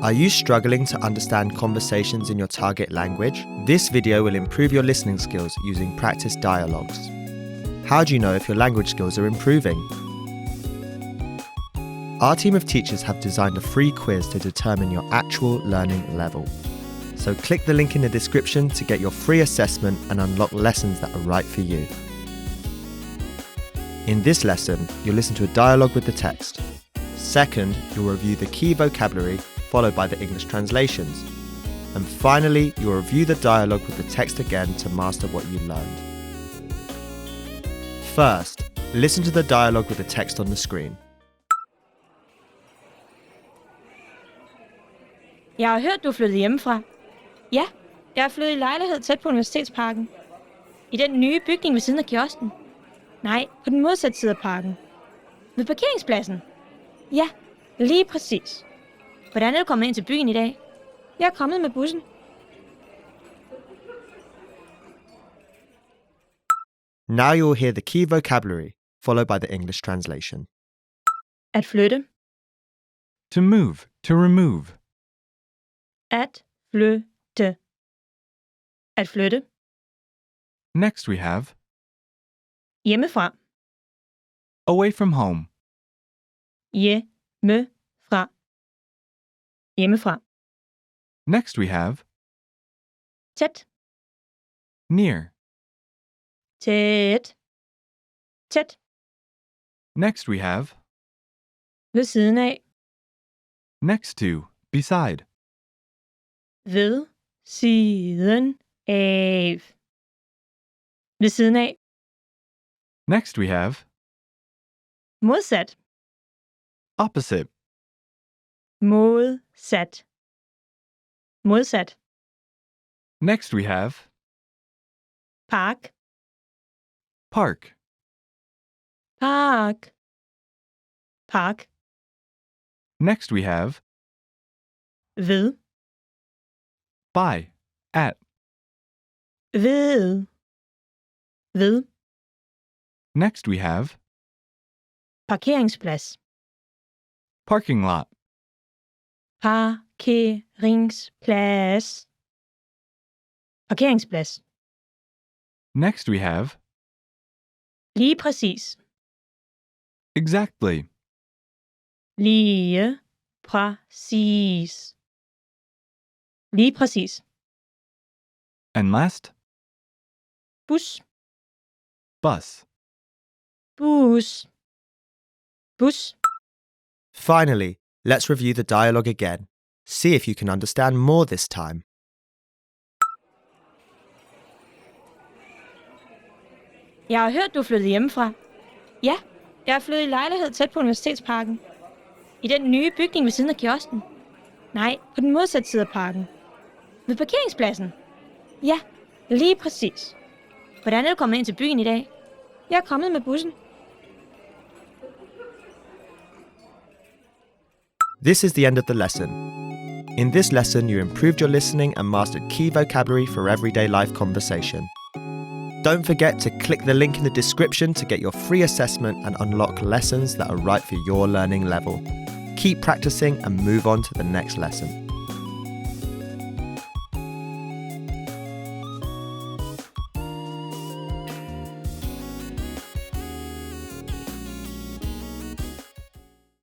Are you struggling to understand conversations in your target language? This video will improve your listening skills using practice dialogues. How do you know if your language skills are improving? Our team of teachers have designed a free quiz to determine your actual learning level. So click the link in the description to get your free assessment and unlock lessons that are right for you. In this lesson, you'll listen to a dialogue with the text. Second, you'll review the key vocabulary, followed by the English translations. And finally, you'll review the dialogue with the text again to master what you learned. First, listen to the dialogue with the text on the screen. Jeg har hørt, du er flyttet hjemmefra. Ja, jeg er flyttet i lejlighed tæt på Universitetsparken. I den nye bygning ved siden af kiosken. Nej, på den modsatte side af parken. Ved parkeringspladsen. Ja, lige præcis. Hvordan er du kommet ind til byen i dag? Jeg er kommet med bussen. Now you'll hear the key vocabulary, followed by the English translation. At flytte. To move, to remove. At flytte. At flytte. Next we have Hjemmefra. away from home. Hjemmefra. Hjemmefra. Next we have Tæt. near. Tæt. Tæt. Next we have Ved siden af. next to, beside. Ved siden af. Ved siden af. Next we have Modsat. opposite. Modsat. Modsat. Next we have Park. park. Park. Park. Next we have Ved. by, at. Ved. Ved. Next we have Parkeringsplads. parking lot. Parkeringsplads. Parkeringsplads. Next we have Lige præcis. exactly. Lige præcis. Lige præcis. And last, Bus. bus. Bus. Bus. Finally, let's review the dialogue again. See if you can understand more this time. Jeg har hørt, du er flyttet hjemmefra. Ja, jeg er flyttet i lejlighed tæt på Universitetsparken. I den nye bygning ved siden af kiosken. Nej, på den modsatte side af parken. Ved parkeringspladsen. Ja, lige præcis. Hvordan er du kommet ind til byen i dag? Jeg er kommet med bussen. This is the end of the lesson. In this lesson, you improved your listening and mastered key vocabulary for everyday life conversation. Don't forget to click the link in the description to get your free assessment and unlock lessons that are right for your learning level. Keep practicing and move on to the next lesson.